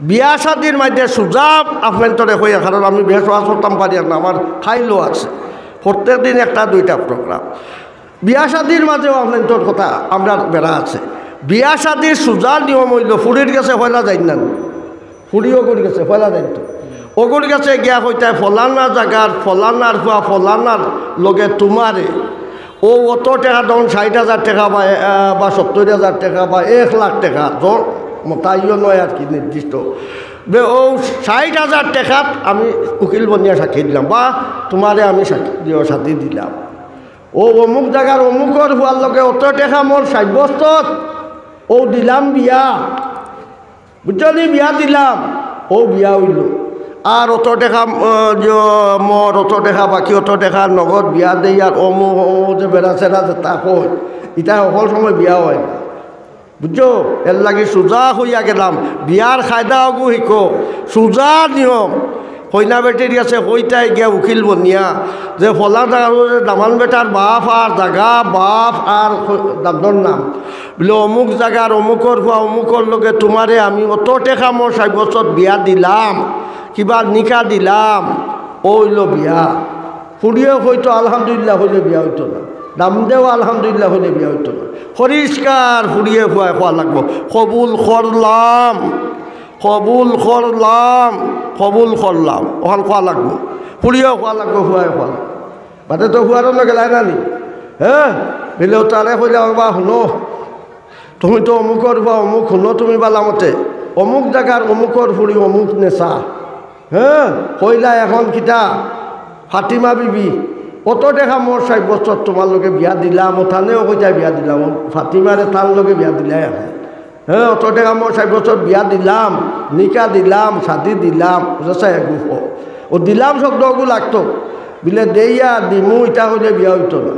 বিয়া শাদির মধ্যে সুজাব আপনার তোরে হইয়া, কারণ আমি বিয়া সভা করতাম পারি না, আমার খাইলো আছে প্রত্যেক দিন একটা দুইটা প্রোগ্রাম। বিয়া শাদির মাঝেও আপনার তোর কথা আমরা বেড়া আছে। বিয়া শাদির সুজার নিয়ম হইল ফুড়ির গেছে ফয়লা যাই না, ফুড়ি ওগুর গেছে ফয়লা যাই তো, ওগুর গেছে গিয়া হইতে ফলানা জায়গার ফলানার হুয়া ফলানার লগে তোমারে ও অত টাকা তখন 60,000 টাকা বা 70,000 টাকা বা 1 লাখ টাকা তোর মোতাইও নয় আর কি নির্দিষ্ট, ও 60,000 টাকাত আমি উকিল বনিয়া সাক্ষী দিলাম বা তোমারে আমি সাথী দিলাম, ও অমুক জায়গার অমুকর হওয়ার লগে অত টাকা মোর সাব্যস্ত ও দিলাম বিয়া, বুঝলি বিয়া দিলাম, ও বিয়া হইল। আর অত টাকা মোর অত টাকা বাকি অত টাকা নগদ বিয়া দেই আর অমু যে বেড়া চেরা তা কই ইটা সকল সময় বিয়া হয় না, বুঝছো? এর লাগে সোজা হইয়া গেলাম। বিয়ার খায়দা আগু শিকো, সোজা নিয়ম। কইনা বেটির গেছে কইটাই গিয়া উকিল বনিয়া যে ফলা দামান বেটার বাপ আর জাগা বাপ আর দাদর নাম বলে অমুক জায়গার অমুকর হুয়া অমুকর লগে তোমারে আমি অত টাকা মোর 60 বছর বিয়া দিলাম, কিবা নিকা দিলাম, ওইল বিয়া। ফুড়িও হইতো আলহামদুলিল্লাহ হইলে বিয়া হইতো না, দাম দেওয়া আলহামদুলিল্লাহ হইলে বিয়া হইতো না, পরিষ্কার ফুড়িয়ে খুয়াই খোয়া লাগবো, কবুল করলাম কবুল করলাম কবুল করলাম, ওখান খোয়া লাগবো, ফুড়িয়েও খোয়া লাগবো, খুয়াই খোয়া লাগবো। বাদে তো খুয়ারও না গেলাই না নি, হ্যাঁ বেলেও তারে কইলে বা শুনো তুমি তো অমুকর বা অমুক শুনো তুমি বালামতে অমুক জায়গার অমুকর ফুড়ি অমুক নেশা, হ্যাঁ কইলা এখন কিতা ফাতিমা বিবি অত দেখা মোর 60 বছর তোমার লোকে বিয়া দিলাম, ওখানেও কইতা বিয়া দিলাম, ফাতিমারে তার লোকে বিয়া দিলাই এখন, হ্যাঁ অত টাকা মোর 60 বছর বিয়া দিলাম, নিকা দিলাম, শাদি দিলাম, বুঝেছে? ও দিলাম শব্দগু লাগতো বিলে দেইয়া দিমু ইটা হইলে বিয়া হইতো না,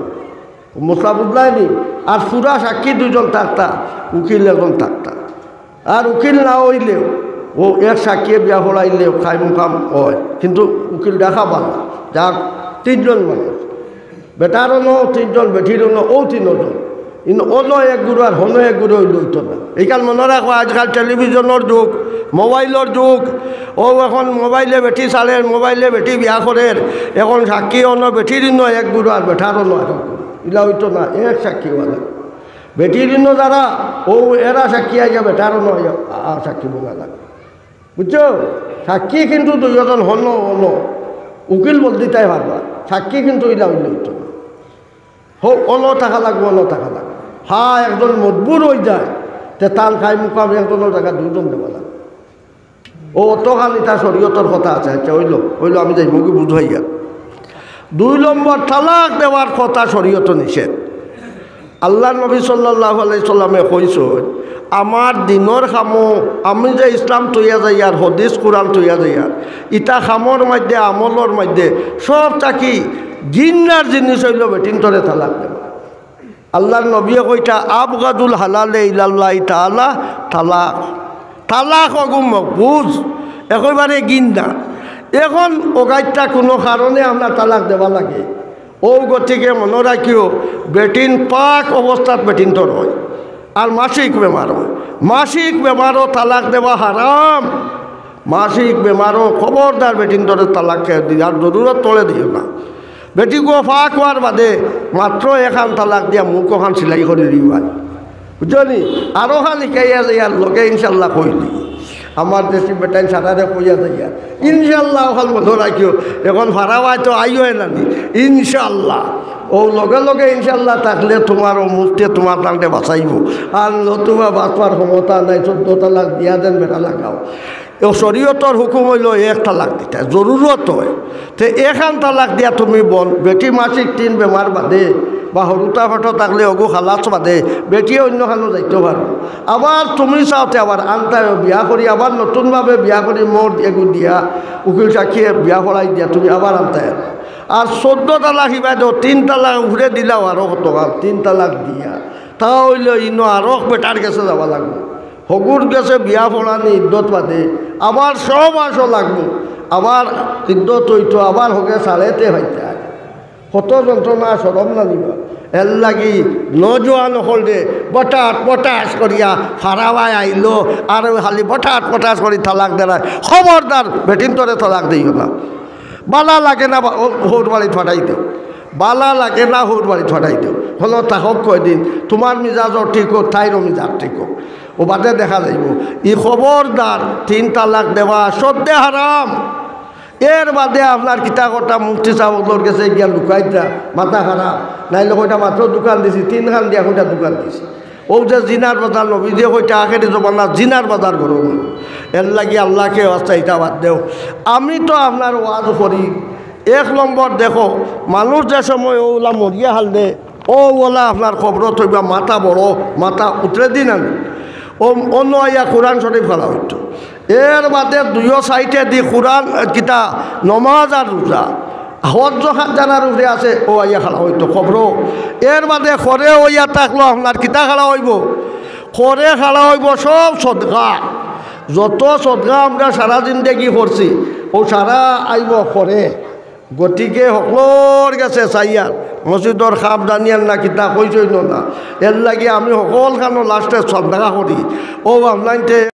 মশলা বুঝলাইনি। আর পুরা সাক্ষী 2 জন থাকতা, উকিল 1 জন থাকতা। আর উকিল না হইলেও ও এক সাক্ষীয়ে বিয়া হলাইলেও খাই মুখাম হয়, কিন্তু উকিল দেখা পাল না। যাক 3 জন মানুষ, বেটারও ন 3 জন, বেঠিরও ন ও 3 জন, কিন্তু অন্য এক গুরু আর হন এক গুরু হইল হইতো না। এইখান মনে রাখো আজকাল টেলিভিশনের যুগ, মোবাইলের যুগ, ও এখন মোবাইলে বেটি চালে, মোবাইলে বেটি বিয়া করে, এখন সাক্ষী অন্য বেটির ন এক গুরু আর বেটারও ন এক গুরু, ইলা হইতো না, এক সাক্ষীওয়ালা। বেটির ন যারা ও এরা সাক্ষী আইয়া বেটারও ন সাক্ষী বোঝা লাগে, বুঝছো? সাক্ষী কিন্তু 2 জন হন অন্য, উকিল বলতে তাই ভাববা, সাক্ষী কিন্তু ইলা হইলে হইতো না, হোক অন্য টাকা লাগবে, অন্য টাকা লাগবে। হ্যাঁ একজন মজবুর হয়ে যায় তে তাল খাই মুখাম একজনের জায়গা 2 জন দেওয়া লাগে, ও অতখানি তার শরীয়তর কথা আছে। আচ্ছা হইল আমি যাই মুখে বুঝাইয়া 2 নম্বর তালাক দেওয়ার কথা শরীয়ত নিষেধ। আল্লাহ নবী সাল্লাল্লাহু আলাইহি সাল্লামে কইছেন আমার দিনের খামো আমি যে ইসলাম তৈয়া যাই আর হদিস কোরআন তৈয়া যাই আর ইটা খামর মধ্যে আমলর মধ্যে সব চাকি জিন্নার জিনিস হইল বেটিনতরে তালাক দেওয়া। আল্লাহর নবীয়ে কইটা আবগাদুল হালালে ইলাল্লাহি তাআলা তালাক, তালাক অগু মকবুজ, একেবারে গিন্না। এখন ওগাইটা কোনো কারণে আমরা তালাক দেওয়া লাগে, ও গতিকে মনে রাখিও বেটিন পাক অবস্থাত বেটিনতর হয় আর মাসিক বেমার হয়, মাসিক বেমারও তালাক দেওয়া হারাম। মাসিক বেমারও খবরদার বেটিনতরে তালাক দিয়ার জরুরত তলে দিও না। বেটি গো ফাঁক হওয়ার বাদে মাত্র 1 তালাক দিয়া মুখ ওখান সিলাই করে দিবাই, বুঝলি? আরো খালি খাইয়া যাইয়ার লোকে ইনশাল্লাহ কইলি আমার দেশি বেটাই সারারে কইয়া যাইয়া ইনশাল্লাহ ওখান মনে রাখিও। এখন ভাড়াওয়াই তো আইও নানি ইনশাল্লাহ, ও লগে লগে ইনশাল্লাহ থাকলে তোমার ও মুফতে তোমার তালটে বাঁচাইব। আর নতুবা বাঁচবার ক্ষমতা নাই, 14 তালাক দিয়া দেন বেটা লাগাও। শরীয়তর হুকুম হইল 1 তালাক দিতে জরুরত হয়, তো 1 তালাক দিয়া তুমি বল বেটি মাসিক 3 বেমার বাদে বা হরুতা ফাটো থাকলে অগু খালাস বাদে বেটিয়ে অন্য খানো যাইতে পারো। আবার তুমি চাওতে আবার আনতায় বিয়া করি আবার নতুনভাবে বিয়া করি মোর এগু দিয়া উকিল সাক্ষীয়ে বিয়া করাই দিয়া তুমি আবার আনতায়। আর 14 তালাক হিবাই দেও 3 তালাক ঘুরে দিলাও আরও কতকাল 3 তালাক দিয়া, তা হইলে ইনো আরও বেটার গেছে যাওয়া লাগবে। হগুর গেছে বিয়া পড়ানি ইদ্যত বাদে আবার 100 মাসও লাগবো, আবার ইদ্যত হইতো আবার হকে সাড়েতে হইতে হয়। কত যন্ত্রণা সরম না নিবা এর লাগি নজওয়ান হলে বটাট পটাশ করিয়া ফারাবাই আইলো আর খালি বটাট পটাশ করি তালাক দেয় খবরদার বেটিন তোরে তালাক দিও না বালা লাগে না হৌর বাড়ি ফাটাই দেও বালা লাগে না হৌর বাড়ি ফাটাই দেও হলো তাহক কয়দিন তোমার মিজাজও ঠিক হোক তাইরও মিজাজ ঠিক হোক ও বাদে দেখা যাইব ই খবরদার 3 তালাক দেওয়া সদ্যে হারাম এর বাদে আপনার কিতাবটা মুফতি সাহেবর গেছে গিয়া লুকাইতা মাথা খারাপ নাইলে কইটা মাত্র দোকান দিছি 3 খান দিয়া কইটা দোকান দিছি ও যে জিনার বাজার নবী দিয়ে কইটা আখেরি জমানা জিনার বাজার করো এর লাগি আল্লাহকে অস্থায়িতা বাদ দেও আমি তো আপনার ওয়াজ করি 1 নম্বর দেখো মানুষ যে সময় ওলা মরিয়া হাল দে ও ওলা আপনার খবর থইবা মাথা বড় মাথা উতরে দিন আমি অন্য আইয়া কোরআন শরীফ ফেলা হইতো এর বাদে 2 সাইডে দি কোরআন কিতা নমাজ আর রোজা হজ জানার উপরে আছে ও আইয়া খেলা হইতো খবর এর বাদে খরে ওইয়া থাকলো আপনার কিতা খেলা হইব খরে খেলা হইব সব সদকা যত সদকা আমরা সারা জিন্দেগি করছি ও সারা আইব খরে গতিকে সকলের গেছে চাইয়ার মসজিদর খাপ জানিয়ার না কিতা কইসই না এর লাগি আমি সকল খানো লাস্টে সদকা করি ও আপনাইতে